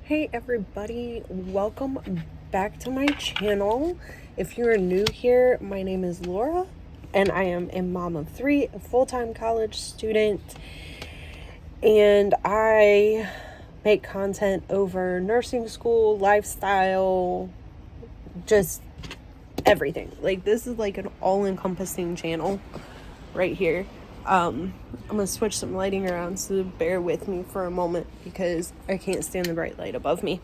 Hey everybody, welcome back to my channel. If you're new here, my name is Laura and I am a mom of three, a full-time college student, and I make content over nursing school, lifestyle, just everything. Like, this is like an all-encompassing channel right here. I'm gonna switch some lighting around, so bear with me for a moment because I can't stand the bright light above me.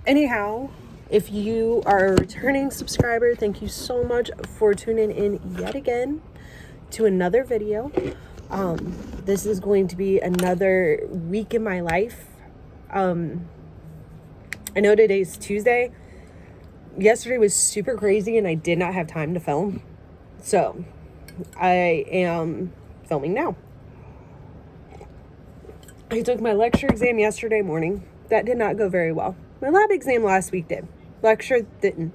Anyhow, if you are a returning subscriber, thank you so much for tuning in yet again to another video. This is going to be another week in my life. I know today's Tuesday. Yesterday was super crazy and I did not have time to film. So I am filming now. I took my lecture exam yesterday morning. That did not go very well. My lab exam last week did. Lecture didn't.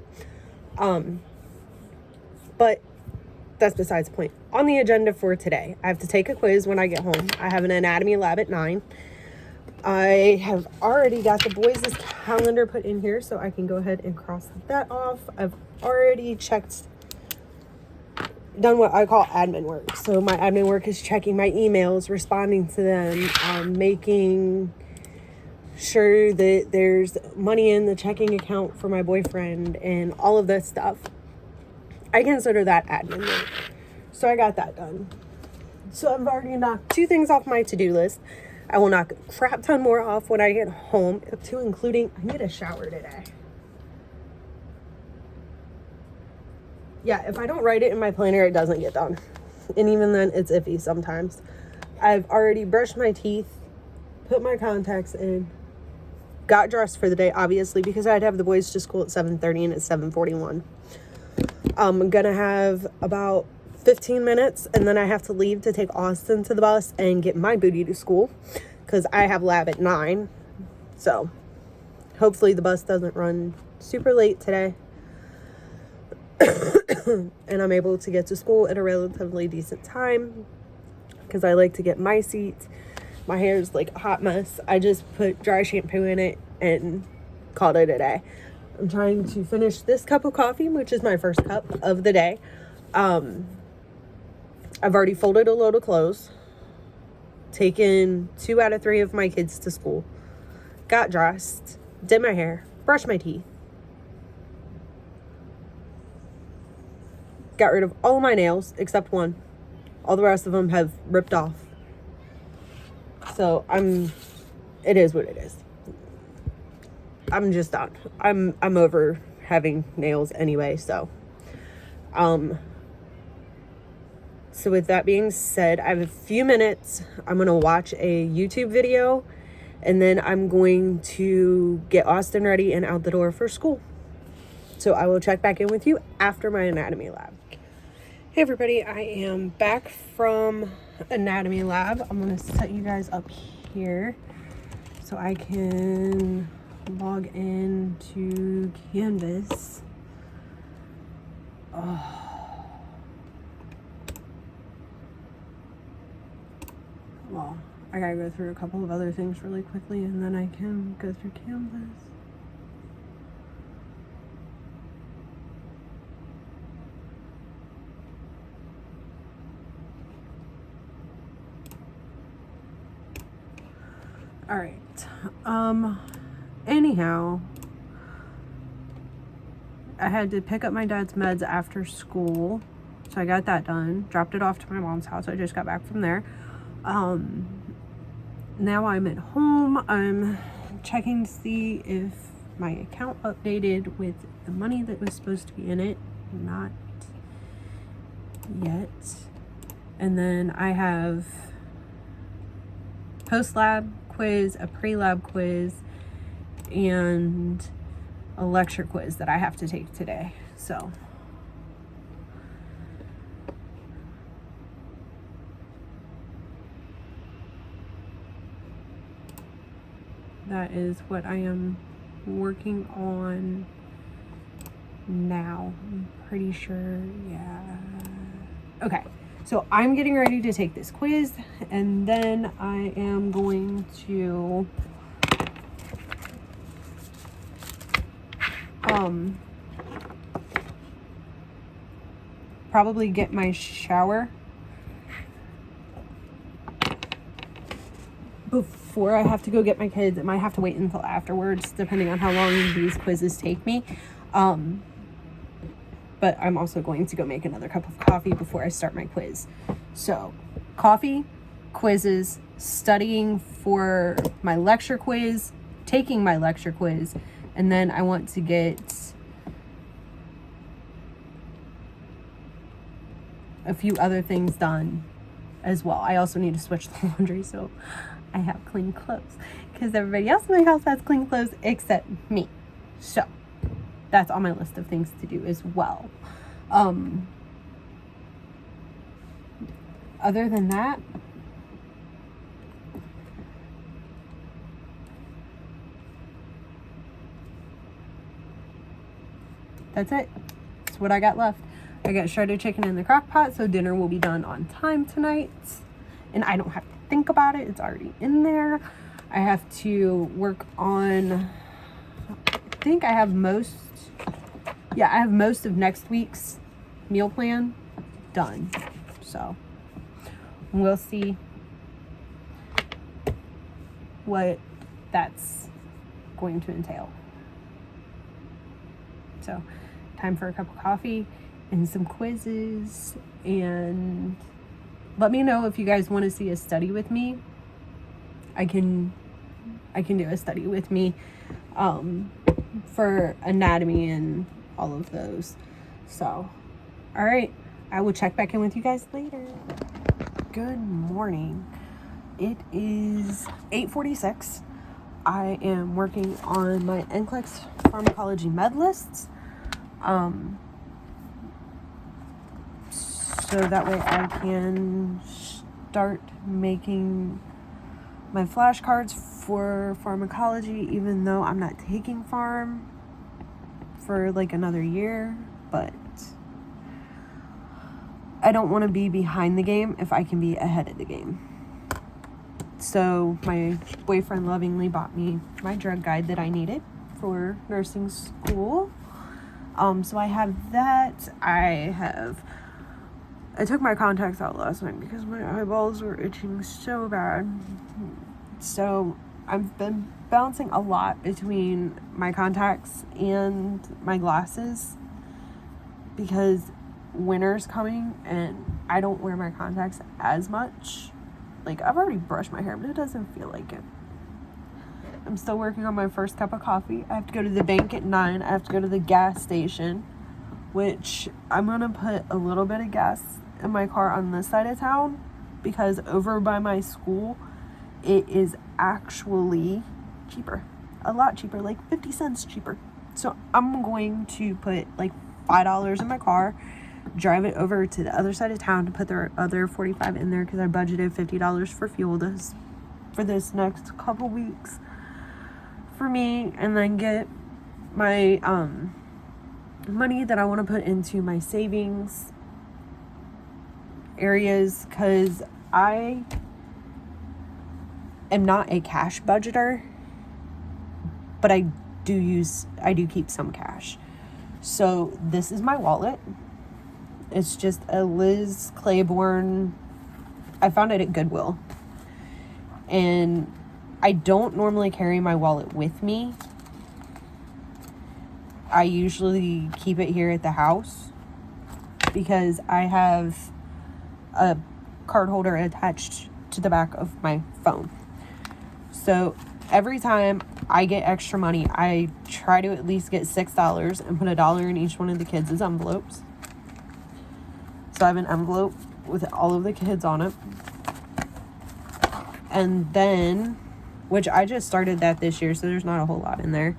But that's besides the point. On the agenda for today, I have to take a quiz when I get home. I have an anatomy lab at 9. I have already got the boys' calendar put in here, so I can go ahead and cross that off. I've already done what I call admin work. So my admin work is checking my emails, responding to them, making sure that there's money in the checking account for my boyfriend and all of that stuff. I consider that admin work. So I got that done. So I've already knocked 2 things off my to-do list. I will knock a crap ton more off when I get home, up to including I need a shower today. Yeah, if I don't write it in my planner, it doesn't get done. And even then, it's iffy sometimes. I've already brushed my teeth, put my contacts in, got dressed for the day, obviously, because I'd have the boys to school at 7:30 and it's 7:41. I'm going to have about 15 minutes, and then I have to leave to take Austin to the bus and get my booty to school, because I have lab at 9. So, hopefully the bus doesn't run super late today. And I'm able to get to school at a relatively decent time, because I like to get my seat. My hair is like a hot mess. I just put dry shampoo in it and called it a day. I'm trying to finish this cup of coffee, which is my first cup of the day. I've already folded a load of clothes, taken 2 out of 3 of my kids to school, got dressed, did my hair, brushed my teeth, got rid of all of my nails except one. All the rest of them have ripped off. So it is what it is. I'm just done. I'm over having nails anyway, so. So with that being said, I have a few minutes. I'm going to watch a YouTube video, and then I'm going to get Austin ready and out the door for school. So I will check back in with you after my anatomy lab. Hey everybody, I am back from anatomy lab. I'm going to set you guys up here so I can log in to Canvas. Well, I gotta go through a couple of other things really quickly, and then I can go through Canvas. All right. Anyhow, I had to pick up my dad's meds after school, so I got that done. Dropped it off to my mom's house. I just got back from there. Now I'm at home. I'm checking to see if my account updated with the money that was supposed to be in it. Not yet. And then I have post-lab quiz, a pre-lab quiz, and a lecture quiz that I have to take today. So that is what I am working on now. I'm pretty sure, yeah. Okay, so I'm getting ready to take this quiz, and then I am going to Probably get my shower before I have to go get my kids. I might have to wait until afterwards, depending on how long these quizzes take me. But I'm also going to go make another cup of coffee before I start my quiz. So, coffee, quizzes, studying for my lecture quiz, taking my lecture quiz, and then I want to get a few other things done as well. I also need to switch the laundry so I have clean clothes, because everybody else in my house has clean clothes except me. So that's on my list of things to do as well. Other than that, that's it. That's what I got left. I got shredded chicken in the crock pot, so dinner will be done on time tonight. And I don't have to think about it. It's already in there. I have to work on, I think I have most of next week's meal plan done. So we'll see what that's going to entail. So time for a cup of coffee and some quizzes, and let me know if you guys want to see a study with me. I can do a study with me for anatomy and all of those. So, all right, I will check back in with you guys later. Good morning. It is 8:46. I am working on my NCLEX pharmacology med lists. So that way I can start making my flashcards for pharmacology, even though I'm not taking pharm for like another year. But I don't want to be behind the game if I can be ahead of the game. So my boyfriend lovingly bought me my drug guide that I needed for nursing school. So I have that. I took my contacts out last night because my eyeballs were itching so bad. So I've been bouncing a lot between my contacts and my glasses because winter's coming and I don't wear my contacts as much. Like, I've already brushed my hair, but it doesn't feel like it. I'm still working on my first cup of coffee. I have to go to the bank at 9. I have to go to the gas station, which I'm going to put a little bit of gas in my car on this side of town because over by my school, it is actually cheaper. A lot cheaper, like 50 cents cheaper. So I'm going to put like $5 in my car, drive it over to the other side of town to put the other $45 in there because I budgeted $50 for fuel for this next couple weeks for me, and then get my money that I want to put into my savings areas, because I am not a cash budgeter, but I do keep some cash. So this is my wallet. It's just a Liz Claiborne. I found it at Goodwill. And I don't normally carry my wallet with me. I usually keep it here at the house because I have a card holder attached to the back of my phone. So every time I get extra money, I try to at least get $6 and put $1 in each one of the kids' envelopes. So I have an envelope with all of the kids on it. And then, which I just started that this year, so there's not a whole lot in there.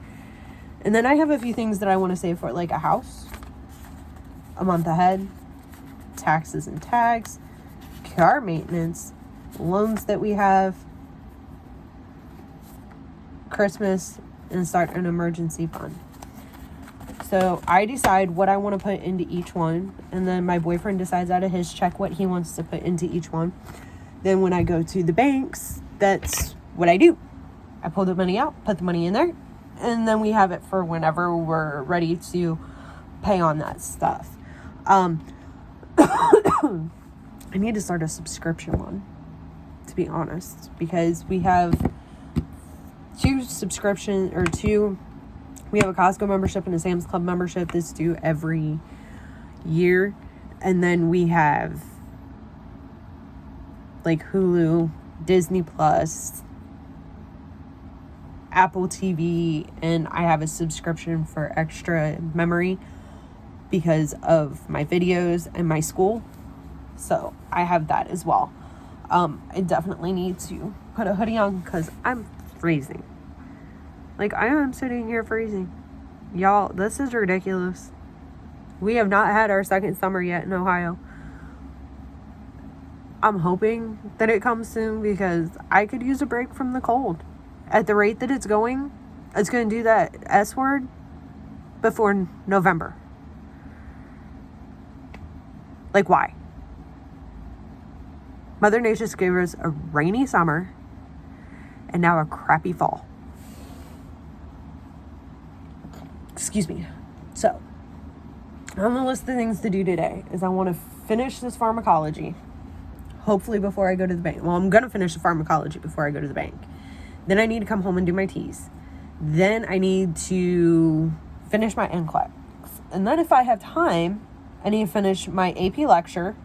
And then I have a few things that I want to save for, like a house, a month ahead, taxes and tags, car maintenance, loans that we have, Christmas, and start an emergency fund. So I decide what I want to put into each one, and then my boyfriend decides out of his check what he wants to put into each one. Then when I go to the banks, that's what I do. I pull the money out, put the money in there, And then we have it for whenever we're ready to pay on that stuff. I need to start a subscription one, to be honest, because we have we have a Costco membership and a Sam's Club membership that's due every year. And then we have like Hulu, Disney Plus, Apple TV, and I have a subscription for extra memory because of my videos and my school. So I have that as well. I definitely need to put a hoodie on because I'm freezing. Like, I am sitting here freezing. Y'all, this is ridiculous. We have not had our second summer yet in Ohio. I'm hoping that it comes soon because I could use a break from the cold. At the rate that it's going to do that S word before November. Like, why? Mother Nature just gave us a rainy summer and now a crappy fall. Excuse me. So, on the list of things to do today is I want to finish this pharmacology. Hopefully before I go to the bank. Well, I'm going to finish the pharmacology before I go to the bank. Then I need to come home and do my T's. Then I need to finish my NCLEX. And then if I have time, I need to finish my AP lecture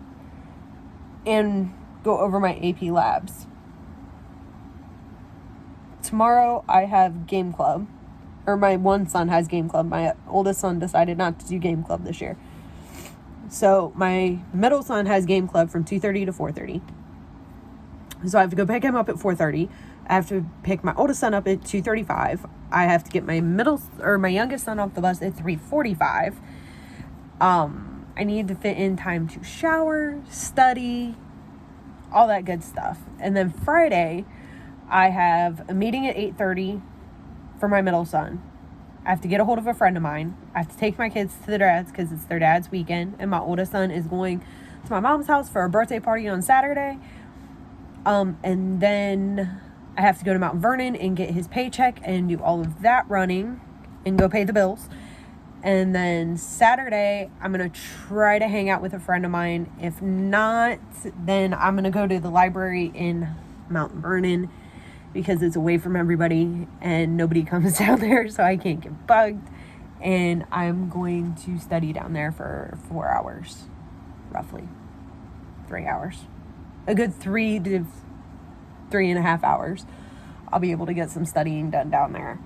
and go over my AP labs. Tomorrow I have game club. Or my one son has game club. My oldest son decided not to do game club this year. So my middle son has game club from 2:30 to 4:30. So I have to go pick him up at 4:30. I have to pick my oldest son up at 2:35. I have to get my youngest son off the bus at 3:45. I need to fit in time to shower, study, all that good stuff. And then Friday, I have a meeting at 8:30 for my middle son. I have to get a hold of a friend of mine. I have to take my kids to their dad's because it's their dad's weekend. And my oldest son is going to my mom's house for a birthday party on Saturday. And then I have to go to Mount Vernon and get his paycheck and do all of that running and go pay the bills. And then Saturday, I'm going to try to hang out with a friend of mine. If not, then I'm going to go to the library in Mount Vernon because it's away from everybody and nobody comes down there, so I can't get bugged. And I'm going to study down there for 4 hours, roughly 3 hours. A good 3 to 3.5 hours. I'll be able to get some studying done down there.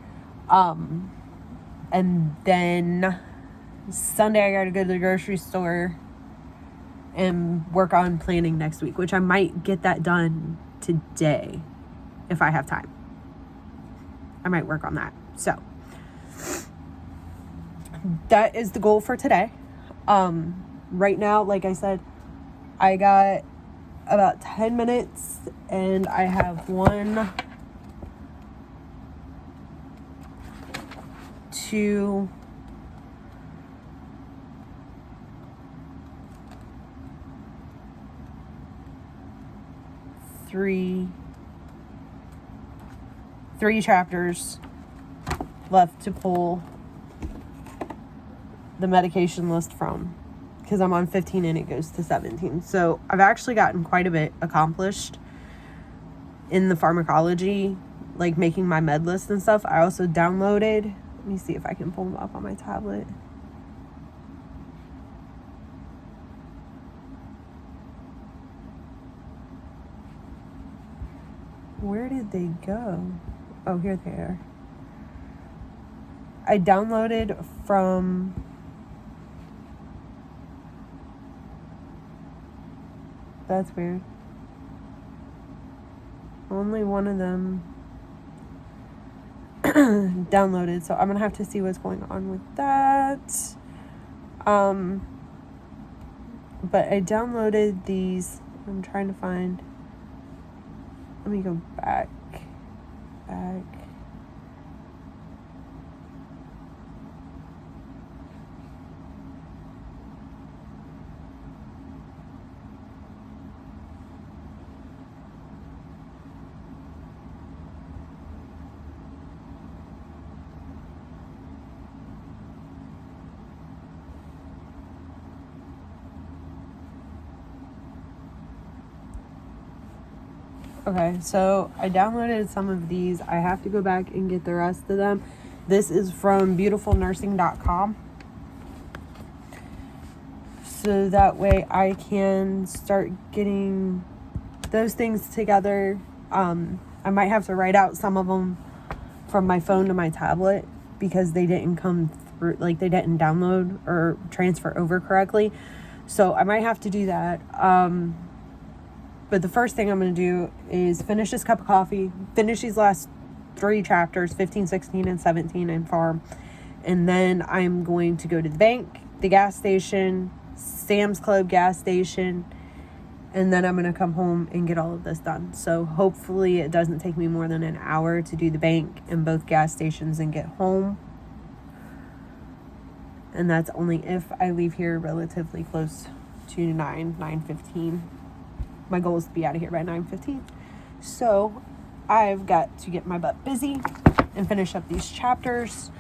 And then Sunday I gotta go to the grocery store and work on planning next week, which I might get that done today if I have time. I might work on that. So that is the goal for today. Right now, like I said, I got about 10 minutes and I have 1, 2, 3 chapters left to pull the medication list from, because I'm on 15 and it goes to 17. So I've actually gotten quite a bit accomplished in the pharmacology, like making my med list and stuff. I also downloaded, let me see if I can pull them up on my tablet. Where did they go? Oh, here they are. I downloaded from that's weird. Only one of them downloaded, so I'm gonna have to see what's going on with that. But I downloaded these. I'm trying to find. Let me go back. Okay, so I downloaded some of these. I have to go back and get the rest of them. This is from beautifulnursing.com. So that way I can start getting those things together. I might have to write out some of them from my phone to my tablet because they didn't come through, like they didn't download or transfer over correctly. So I might have to do that. But the first thing I'm going to do is finish this cup of coffee, finish these last 3 chapters, 15, 16, and 17 in Farm. And then I'm going to go to the bank, the gas station, Sam's Club gas station, and then I'm going to come home and get all of this done. So hopefully it doesn't take me more than an hour to do the bank and both gas stations and get home. And that's only if I leave here relatively close to 9:15. My goal is to be out of here by 9:15. So I've got to get my butt busy and finish up these chapters.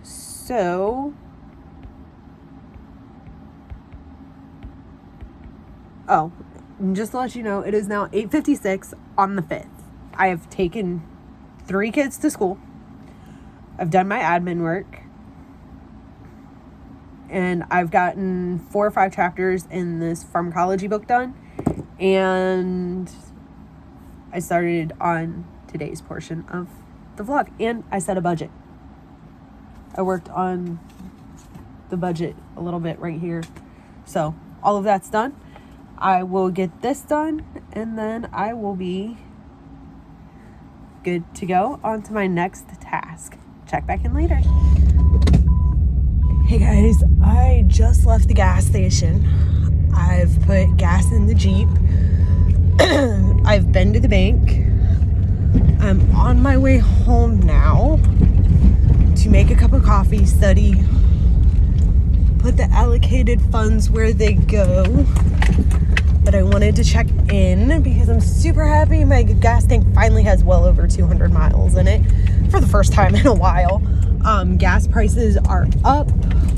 So just to let you know, it is now 8:56 on the 5th. I have taken 3 kids to school. I've done my admin work. And I've gotten 4 or 5 chapters in this pharmacology book done. And I started on today's portion of the vlog. And I set a budget. I worked on the budget a little bit right here. So all of that's done. I will get this done. And then I will be good to go on to my next task. Check back in later. Hey guys, I just left the gas station. I've put gas in the Jeep. I've been to the bank. I'm on my way home now to make a cup of coffee, study, put the allocated funds where they go. But I wanted to check in because I'm super happy my gas tank finally has well over 200 miles in it for the first time in a while. Gas prices are up.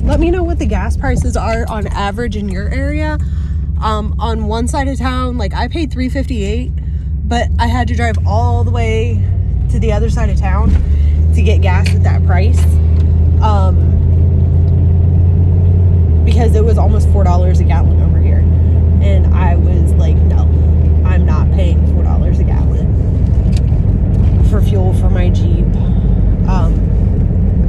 Let me know what the gas prices are on average in your area. On one side of town, like I paid $3.58, but I had to drive all the way to the other side of town to get gas at that price. Because it was almost $4 a gallon over here. And I was like, no, I'm not paying $4 a gallon for fuel for my Jeep.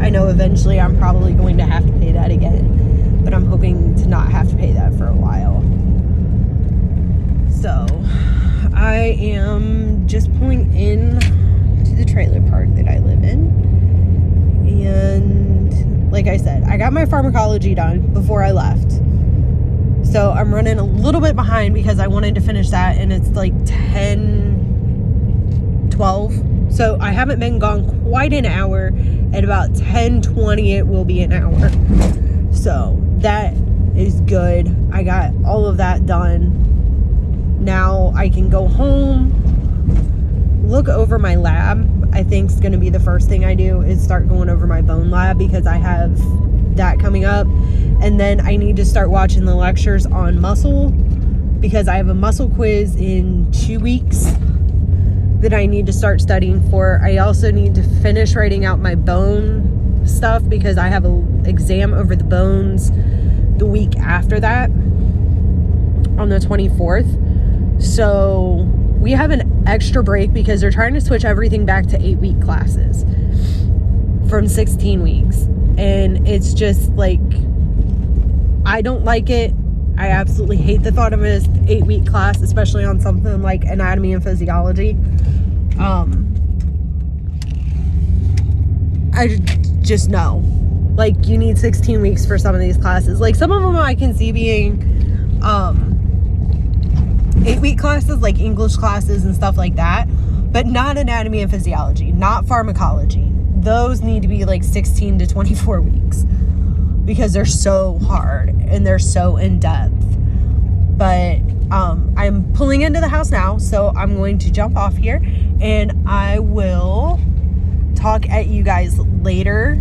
I know eventually I'm probably going to have to pay that again, but I'm hoping to not have to pay that for a while. So I am just pulling in to the trailer park that I live in. And like I said, I got my pharmacology done before I left. So I'm running a little bit behind because I wanted to finish that, and it's like 10:12. So I haven't been gone quite an hour. At about 10:20 it will be an hour. So that is good. I got all of that done. Now I can go home, look over my lab. I think is going to be the first thing I do is start going over my bone lab because I have that coming up. And then I need to start watching the lectures on muscle because I have a muscle quiz in 2 weeks that I need to start studying for. I also need to finish writing out my bone stuff because I have an exam over the bones the week after that on the 24th. So we have an extra break because they're trying to switch everything back to 8-week classes from 16 weeks. And it's just like, I don't like it. I absolutely hate the thought of an 8-week class, especially on something like anatomy and physiology. I just know, like, you need 16 weeks for some of these classes. Like, some of them I can see being 8-week classes, like English classes and stuff like that, but not anatomy and physiology, not pharmacology. Those need to be like 16 to 24 weeks because they're so hard and they're so in-depth. But I'm pulling into the house now, so I'm going to jump off here and I will talk at you guys later.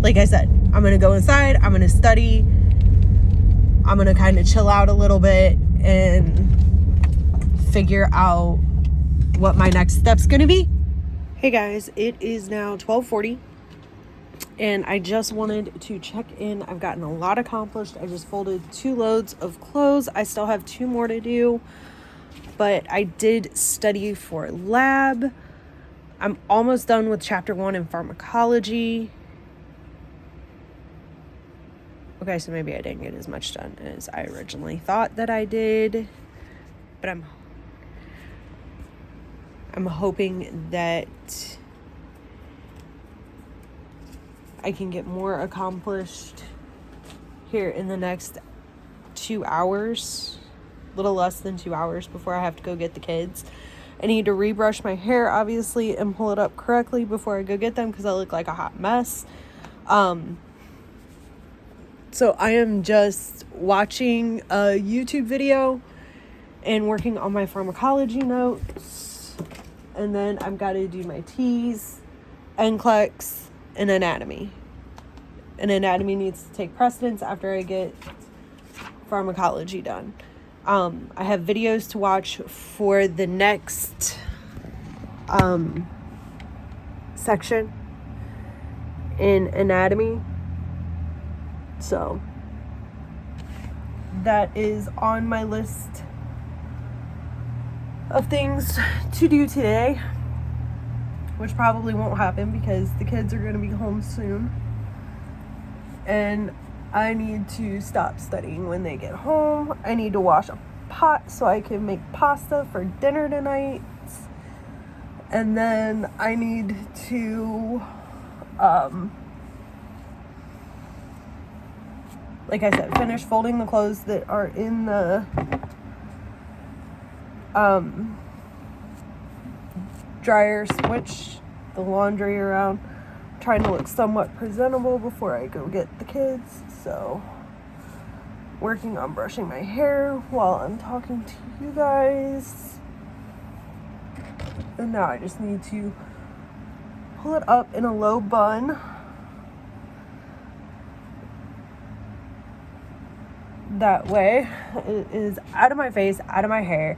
Like I said, I'm going to go inside, I'm going to study, I'm going to kind of chill out a little bit, and figure out what my next step's gonna be. Hey guys, it is now 12:40 and I just wanted to check in. I've gotten a lot accomplished. I just folded 2 loads of clothes. I still have 2 more to do, but I did study for lab. I'm almost done with chapter 1 in pharmacology. Okay, so maybe I didn't get as much done as I originally thought that I did, but I'm hoping that I can get more accomplished here in the next 2 hours, a little less than 2 hours before I have to go get the kids. I need to rebrush my hair, obviously, and pull it up correctly before I go get them because I look like a hot mess. So I am just watching a YouTube video and working on my pharmacology notes. And then I've got to do my T's, NCLEX, and anatomy. And anatomy needs to take precedence after I get pharmacology done. I have videos to watch for the next section in anatomy. So that is on my list of things to do today, which probably won't happen because the kids are going to be home soon. And I need to stop studying when they get home. I need to wash a pot so I can make pasta for dinner tonight. And then I need to, like I said, finish folding the clothes that are in the dryer, switch the laundry around, trying to look somewhat presentable before I go get the kids. So working on brushing my hair while I'm talking to you guys. And now I just need to pull it up in a low bun. That way it is out of my face, out of my hair.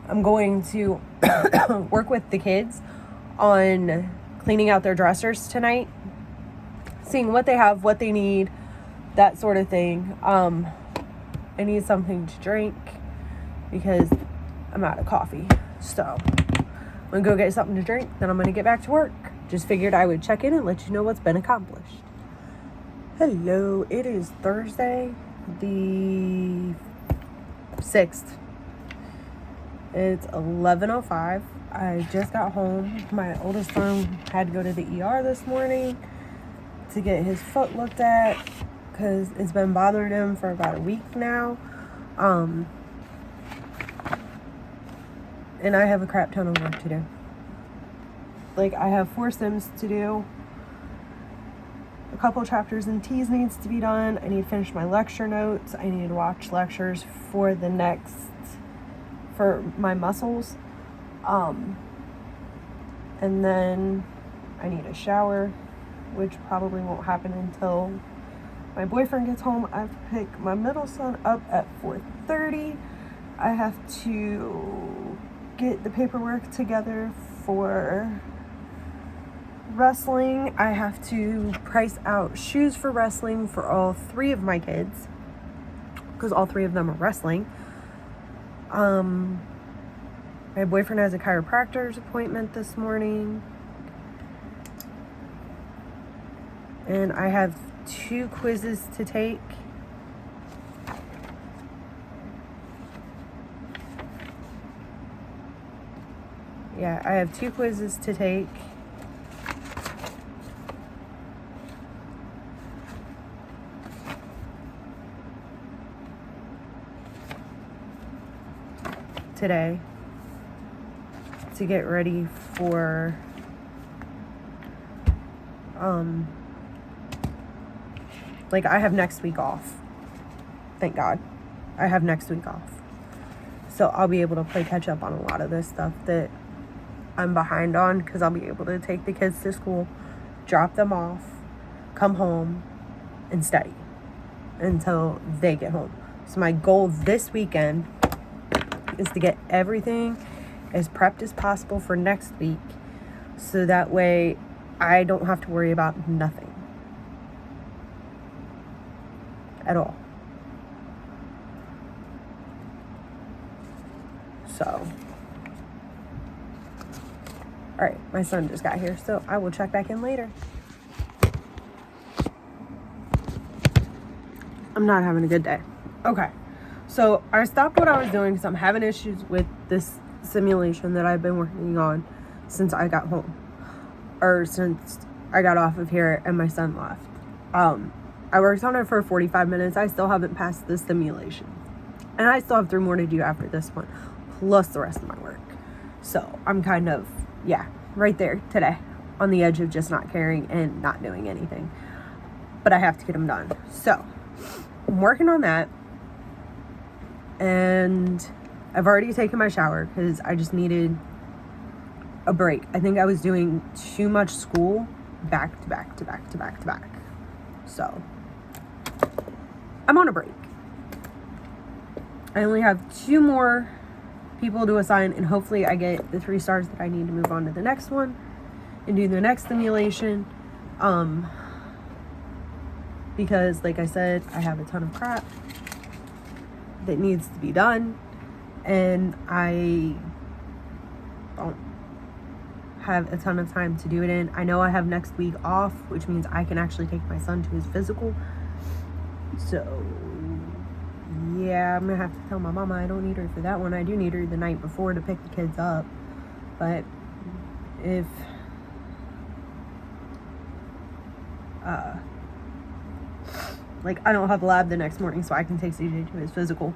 I'm going to work with the kids on cleaning out their dressers tonight, seeing what they have, what they need, that sort of thing. I need something to drink because I'm out of coffee. So I'm gonna go get something to drink, then I'm gonna get back to work. Just figured I would check in and let you know what's been accomplished. Hello, it is Thursday, the 6th. It's 11:05. I just got home. My oldest son had to go to the ER this morning to get his foot looked at because it's been bothering him for about a week now. And I have a crap ton of work to do. Like, I have 4 sims to do. A couple chapters in T's needs to be done. I need to finish my lecture notes. I need to watch lectures for my muscles. And then I need a shower, which probably won't happen until my boyfriend gets home. I have to pick my middle son up at 4:30. I have to get the paperwork together for wrestling. I have to price out shoes for wrestling for all 3 of my kids because all 3 of them are wrestling. My boyfriend has a chiropractor's appointment this morning. And I have 2 quizzes to take. Yeah, I have 2 quizzes to take. Today to get ready for like I have next week off. Thank God. I have next week off. So I'll be able to play catch up on a lot of this stuff that I'm behind on because I'll be able to take the kids to school, drop them off, come home, and study until they get home. So my goal this weekend is to get everything as prepped as possible for next week, so that way I don't have to worry about nothing at all. So, all right, my son just got here, so I will check back in later. I'm not having a good day. Okay, so I stopped what I was doing because I'm having issues with this simulation that I've been working on since I got home, or since I got off of here and my son left. I worked on it for 45 minutes. I still haven't passed the simulation, and I still have 3 more to do after this one, plus the rest of my work. So I'm kind of, right there today on the edge of just not caring and not doing anything, but I have to get them done. So I'm working on that, and I've already taken my shower because I just needed a break. I think I was doing too much school back to back to back to back to back. So I'm on a break. I only have 2 more people to assign, and hopefully I get the 3 stars that I need to move on to the next one and do the next simulation. Because like I said, I have a ton of crap that needs to be done, and I don't have a ton of time to do it in. I know I have next week off, which means I can actually take my son to his physical. So yeah, I'm gonna have to tell my mama I don't need her for that one. I do need her the night before to pick the kids up, but if like, I don't have a lab the next morning, so I can take CJ to his physical.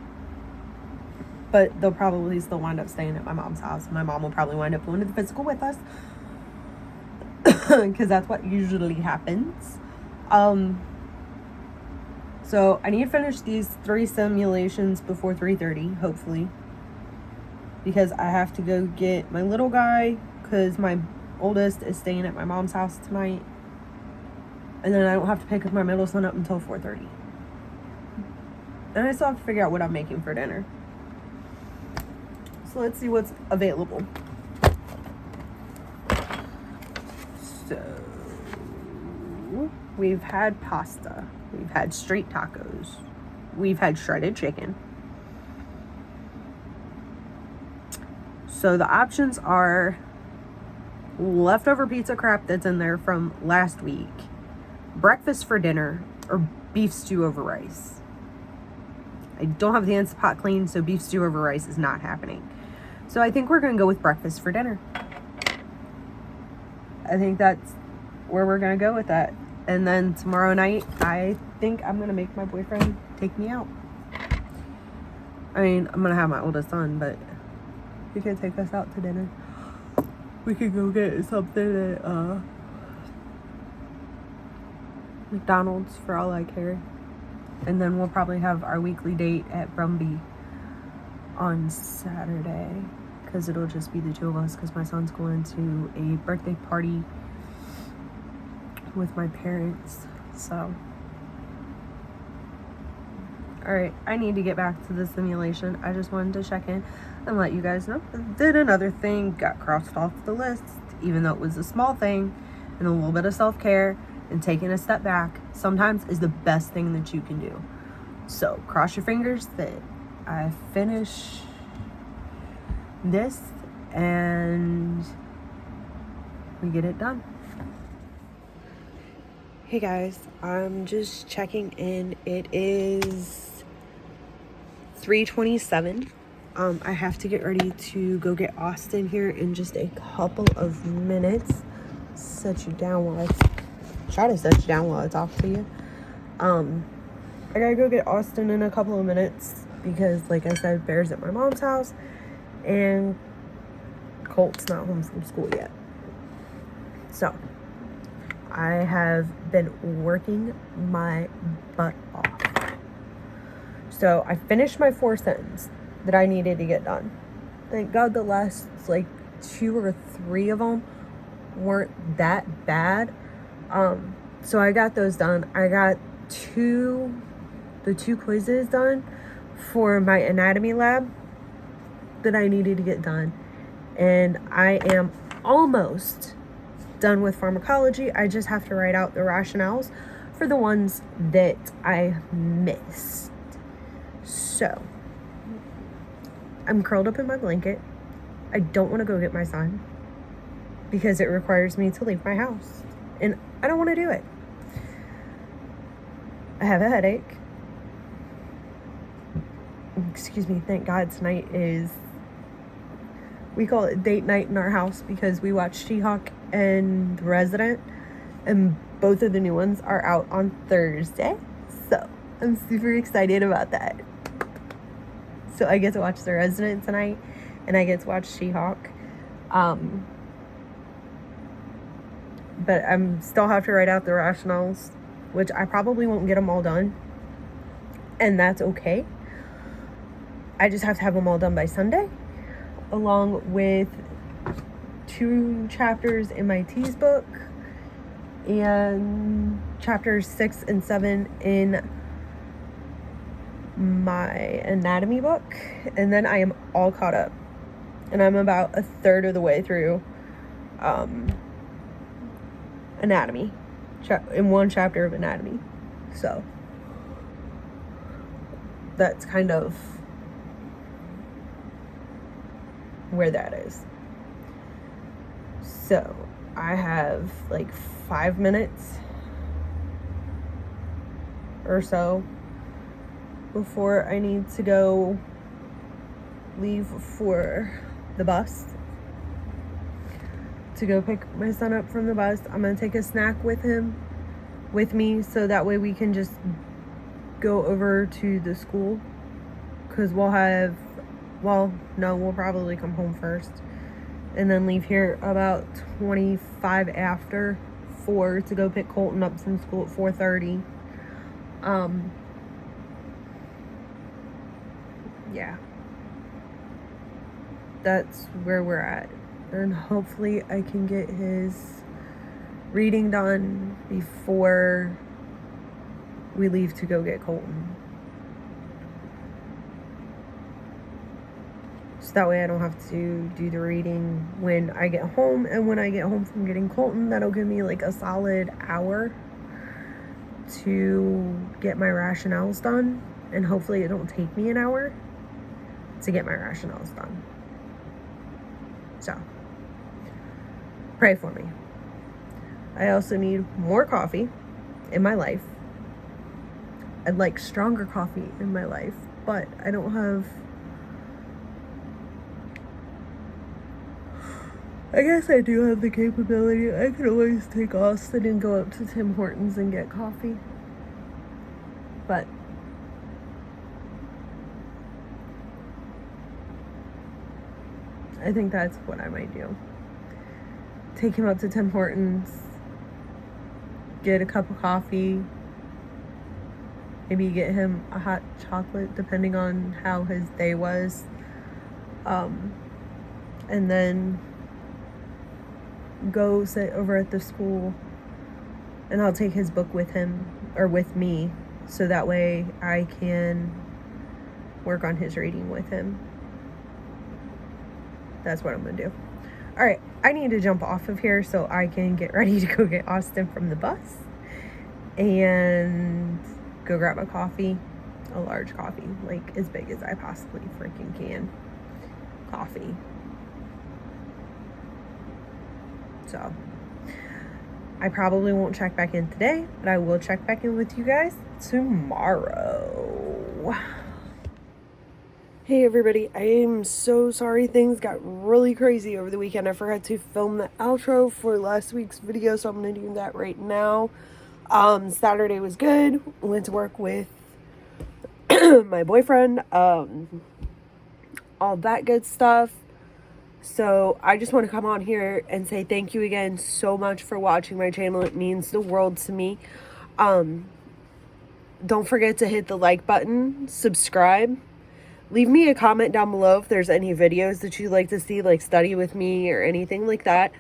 But they'll probably still wind up staying at my mom's house. And my mom will probably wind up going to the physical with us, because that's what usually happens. So I need to finish these 3 simulations before 3:30, hopefully, because I have to go get my little guy, because my oldest is staying at my mom's house tonight. And then I don't have to pick up my middle son up until 4:30. And I still have to figure out what I'm making for dinner. So let's see what's available. So we've had pasta. We've had street tacos. We've had shredded chicken. So the options are leftover pizza crap that's in there from last week, breakfast for dinner, or beef stew over rice. I don't have the Instapot clean, so beef stew over rice is not happening. So I think we're going to go with breakfast for dinner. I think that's where we're going to go with that. And then tomorrow night, I think I'm going to make my boyfriend take me out. I mean, I'm going to have my oldest son, but he could take us out to dinner. We could go get something at McDonald's for all I care. And then we'll probably have our weekly date at Brumby on Saturday, because it'll just be the 2 of us, because my son's going to a birthday party with my parents. So alright, I need to get back to the simulation. I just wanted to check in and let you guys know. Did another thing, got crossed off the list, even though it was a small thing, and a little bit of self-care and taking a step back sometimes is the best thing that you can do. So cross your fingers that I finish this and we get it done. Hey guys, I'm just checking in. It is 3:27. I have to get ready to go get Austin here in just a couple of minutes. Set you down while I talk to you. I gotta go get Austin in a couple of minutes because, like I said, Bear's at my mom's house and Colt's not home from school yet. So I have been working my butt off. So I finished my 4 sentences that I needed to get done. Thank God the last 2 or 3 of them weren't that bad. So I got those done. I got the 2 quizzes done for my anatomy lab. that I needed to get done. And I am almost done with pharmacology. I just have to write out the rationales for the ones that I missed. So, I'm curled up in my blanket. I don't want to go get my son because it requires me to leave my house. And I don't want to do it. I have a headache. Excuse me, thank God tonight is, we call it date night in our house because we watch She-Hulk and The Resident, and both of the new ones are out on Thursday. So I'm super excited about that. So I get to watch The Resident tonight, and I get to watch She-Hulk. But I'm still have to write out the rationales, which I probably won't get them all done, and that's okay. I just have to have them all done by Sunday, along with 2 chapters in my T's book and chapters 6 and 7 in my anatomy book, and then I am all caught up, and I'm about a third of the way through anatomy, in 1 chapter of anatomy. So that's kind of where that is. So I have like 5 minutes or so before I need to go leave for the bus to go pick my son up from the bus. I'm gonna take a snack with me, so that way we can just go over to the school, because we'll probably come home first and then leave here about 25 after 4 to go pick Colton up from school at 4:30. Yeah, that's where we're at, and hopefully I can get his reading done before we leave to go get Colton, so that way I don't have to do the reading when I get home. And when I get home from getting Colton, that'll give me like a solid hour to get my rationales done, and hopefully it don't take me an hour to get my rationales done. So pray for me. I also need more coffee in my life. I'd like stronger coffee in my life, but I don't have, I guess I do have the capability. I could always take Austin and go up to Tim Hortons and get coffee. But I think that's what I might do. Take him up to Tim Hortons, get a cup of coffee, maybe get him a hot chocolate depending on how his day was, and then go sit over at the school, and I'll take his book with him, or with me, so that way I can work on his reading with him. That's what I'm gonna do. All right, I need to jump off of here so I can get ready to go get Austin from the bus and go grab a coffee, a large coffee, like as big as I possibly freaking can. Coffee. So I probably won't check back in today, but I will check back in with you guys tomorrow. Hey everybody, I am so sorry things got really crazy over the weekend. I forgot to film the outro for last week's video, so I'm going to do that right now. Saturday was good. Went to work with my boyfriend, all that good stuff. So I just want to come on here and say thank you again so much for watching my channel. It means the world to me. Don't forget to hit the like button, subscribe. Leave me a comment down below if there's any videos that you'd like to see, like study with me or anything like that.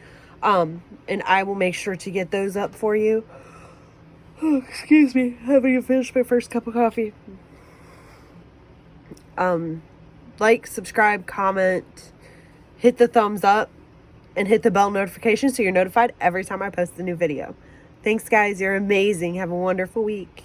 And I will make sure to get those up for you. Oh, excuse me, haven't even finished my first cup of coffee. like, subscribe, comment, hit the thumbs up, and hit the bell notification so you're notified every time I post a new video. Thanks, guys. You're amazing. Have a wonderful week.